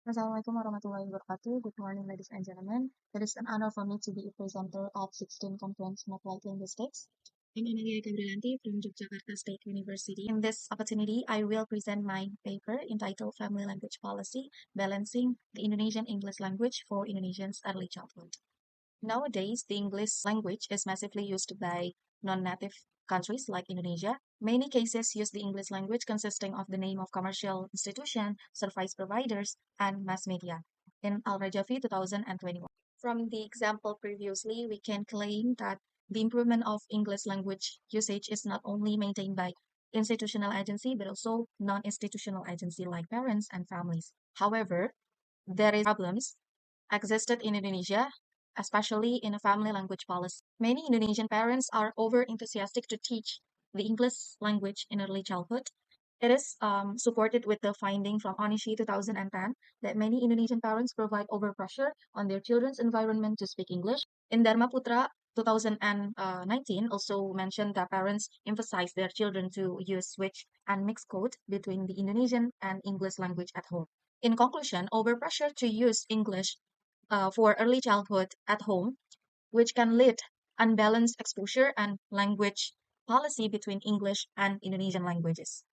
Assalamualaikum warahmatullahi wabarakatuh. Good morning, ladies and gentlemen. It is an honor for me to be a presenter at 16 Conference CONAPLIN Linguistics. I'm Amalia Eka Brilianti from Yogyakarta State University. In this opportunity, I will present my paper entitled Family Language Policy, Balancing the Indonesian English Language for Indonesians' Early Childhood. Nowadays, the English language is massively used by non-native countries like Indonesia. Many cases use the English language consisting of the name of commercial institution, service providers, and mass media. In Al-Rajavi 2021. From the example previously, we can claim that the improvement of English language usage is not only maintained by institutional agency, but also non-institutional agency like parents and families. However, there is problems existed in Indonesia, especially in a family language policy. Many Indonesian parents are over enthusiastic to teach the English language in early childhood. It is supported with the finding from Onishi 2010 that many Indonesian parents provide overpressure on their children's environment to speak English. In Dharma Putra 2019 also mentioned that parents emphasize their children to use switch and mixed code between the Indonesian and English language at home. In conclusion, overpressure to use English for early childhood at home, which can lead unbalanced exposure and language policy between English and Indonesian languages.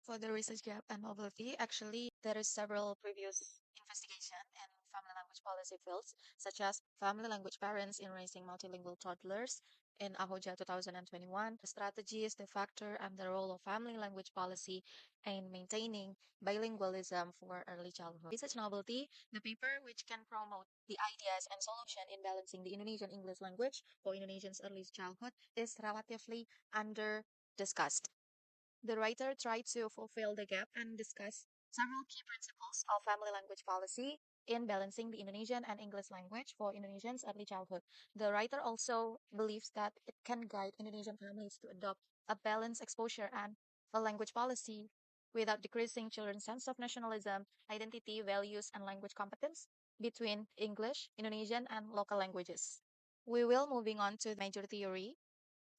For the research gap and mobility, actually, there is several previous investigation in family language policy fields, such as family language parents in raising multilingual toddlers in Ahoja 2021, the strategies, the factor, and the role of family language policy in maintaining bilingualism for early childhood. Research novelty, the paper which can promote the ideas and solution in balancing the Indonesian English language for Indonesians' early childhood is relatively under discussed. The writer tried to fulfill the gap and discuss several key principles of family language policy in balancing the Indonesian and English language for Indonesians' early childhood. The writer also believes that it can guide Indonesian families to adopt a balanced exposure and a language policy without decreasing children's sense of nationalism, identity, values, and language competence between English, Indonesian, and local languages. We will moving on to the major theory.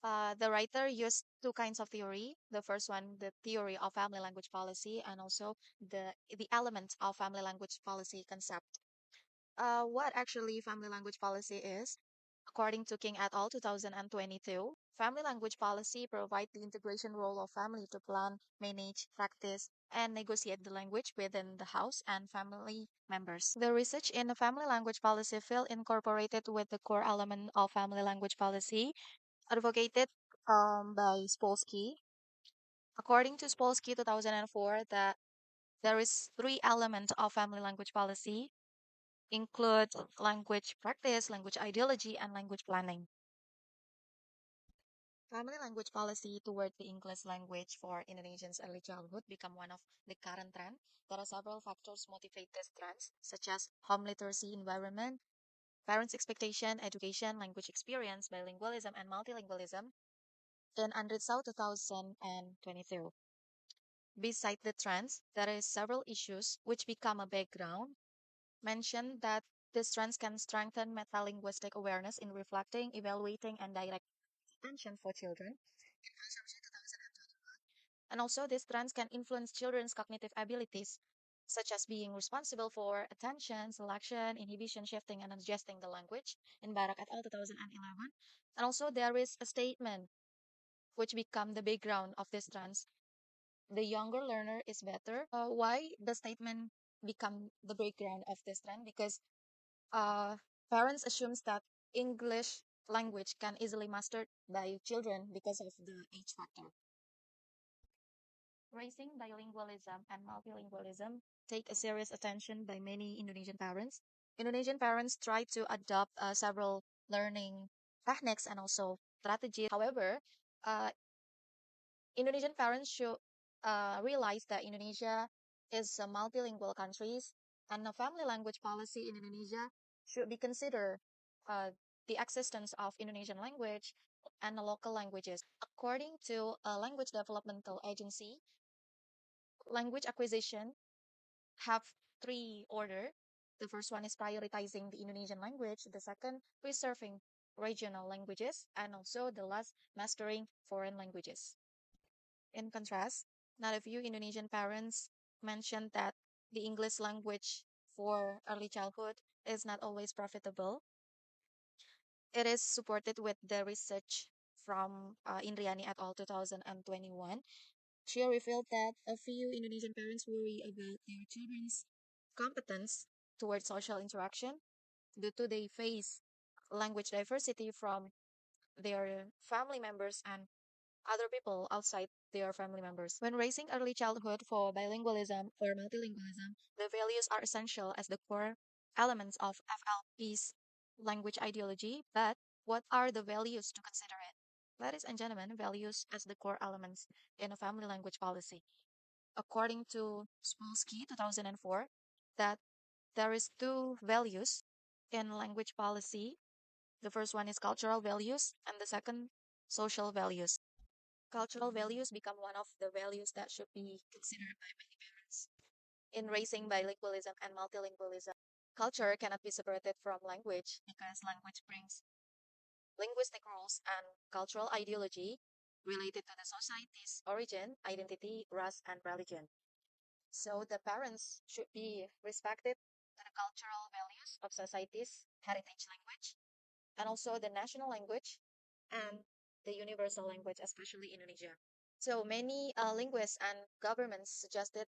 The writer used two kinds of theory. The first one, the theory of family language policy, and also the element of family language policy concept. What actually family language policy is? According to King et al. 2022, family language policy provides the integration role of family to plan, manage, practice, and negotiate the language within the house and family members. The research in the family language policy field incorporated with the core element of family language policy advocated by Spolsky. According to Spolsky 2004, that there is three elements of family language policy, include language practice, language ideology, and language planning. Family language policy toward the English language for Indonesians' early childhood become one of the current trend. There are several factors motivate this trends, such as home literacy environment, parents' expectation, education, language experience, bilingualism, and multilingualism in UNRITSAU 2022. Beside the trends, there is several issues which become a background. Mention that these trends can strengthen metalinguistic awareness in reflecting, evaluating, and direct attention for children. And also, these trends can influence children's cognitive abilities, such as being responsible for attention, selection, inhibition, shifting, and adjusting the language in Barak et al. 2011. And also, there is a statement which become the background of these trends. The younger learner is better. Why the statement become the background of this trend? Because uh, parents assumes that English language can easily mastered by children because of the age factor. Raising bilingualism and multilingualism take a serious attention by many Indonesian parents. Indonesian parents try to adopt several learning techniques and also strategies. However, uh, Indonesian parents should realize that Indonesia is a multilingual country and a family language policy in Indonesia should be considered uh, the existence of Indonesian language and the local languages. According to a language developmental agency, language acquisition have three order. The first one is prioritizing the Indonesian language. The second, preserving regional languages. And also the last, mastering foreign languages. In contrast, not a few Indonesian parents mentioned that the English language for early childhood is not always profitable. It is supported with the research from Indriani et al. 2021. She revealed that a few Indonesian parents worry about their children's competence towards social interaction due to they face language diversity from their family members and other people outside their family members. When raising early childhood for bilingualism or multilingualism, the values are essential as the core elements of FLP's language ideology. But what are the values to consider it? Ladies and gentlemen, values as the core elements in a family language policy. According to Spolsky 2004, that there is two values in language policy. The first one is cultural values and the second social values. Cultural values become one of the values that should be considered by many parents in raising bilingualism and multilingualism. Culture cannot be separated from language because language brings linguistic rules and cultural ideology related to the society's origin, identity, race, and religion. So the parents should be respected to the cultural values of society's heritage language and also the national language and the universal language, especially Indonesia. So many linguists and governments suggested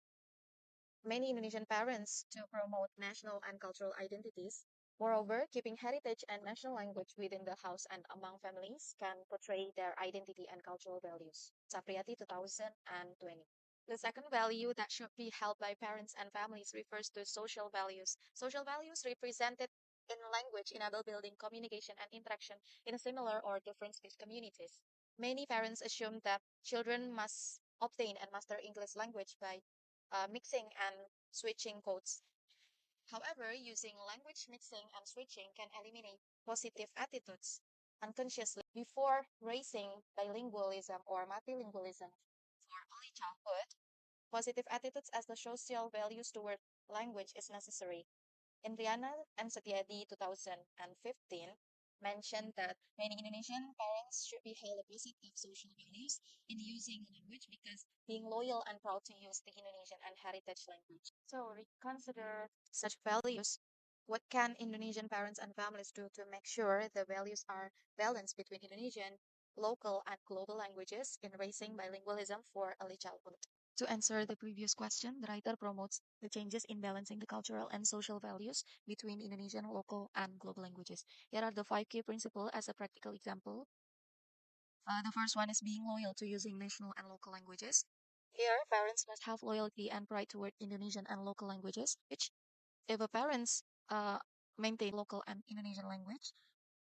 many Indonesian parents to promote national and cultural identities. Moreover, keeping heritage and national language within the house and among families can portray their identity and cultural values. Sapriati 2020. The second value that should be held by parents and families refers to social values. Social values represented in language enable building communication and interaction in a similar or different speech communities. Many parents assume that children must obtain and master English language by mixing and switching codes. However, using language mixing and switching can eliminate positive attitudes unconsciously. Before raising bilingualism or multilingualism for early childhood, positive attitudes as the social values toward language is necessary. Indriana and Setiadi 2015 mentioned that many Indonesian parents should be held a positive social values in using language because being loyal and proud to use the Indonesian and heritage language. So reconsider such values. What can Indonesian parents and families do to make sure the values are balanced between Indonesian, local, and global languages in raising bilingualism for early childhood? To answer the previous question, the writer promotes the changes in balancing the cultural and social values between Indonesian, local, and global languages. Here are the five key principles as a practical example. The first one is being loyal to using national and local languages. Here, parents must have loyalty and pride toward Indonesian and local languages, which if a parents maintain local and Indonesian language,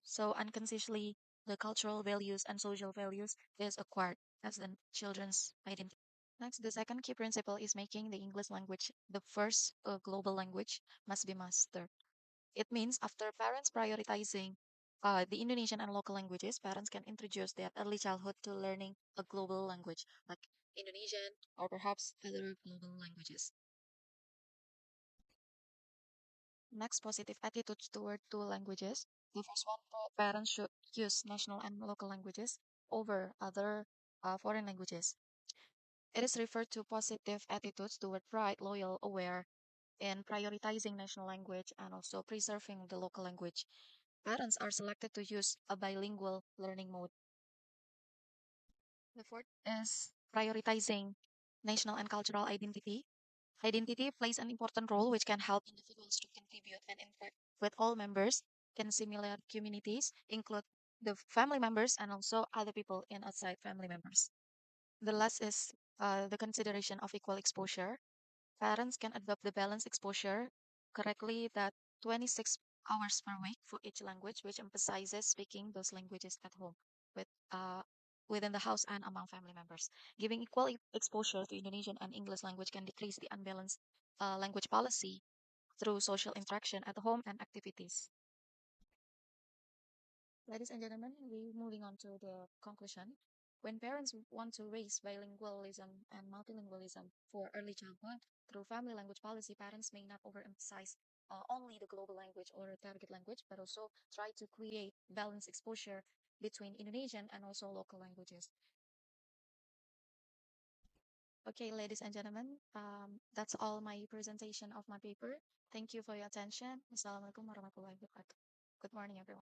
so unconsciously the cultural values and social values is acquired as the children's identity. Next, the second key principle is making the English language the first global language must be mastered. It means after parents prioritizing the Indonesian and local languages, parents can introduce their early childhood to learning a global language like Indonesian or perhaps other global languages. Next, positive attitudes toward two languages. The first one, parents should use national and local languages over other foreign languages. It is referred to positive attitudes toward pride, loyal, aware, and prioritizing national language and also preserving the local language. Parents are selected to use a bilingual learning mode. The fourth is prioritizing national and cultural identity. Identity plays an important role which can help individuals to contribute and interact with all members in similar communities, include the family members and also other people in outside family members. The last is the consideration of equal exposure. Parents can adopt the balanced exposure correctly that 26 hours per week for each language, which emphasizes speaking those languages at home with within the house and among family members. Giving equal exposure to Indonesian and English language can decrease the unbalanced language policy through social interaction at home and activities. Ladies and gentlemen, we're moving on to the conclusion. When parents want to raise bilingualism and multilingualism for early childhood through family language policy, parents may not overemphasize only the global language or target language, but also try to create balanced exposure between Indonesian and also local languages. Okay, ladies and gentlemen, that's all my presentation of my paper. Thank you for your attention. Wassalamualaikum warahmatullahi wabarakatuh. Good morning, everyone.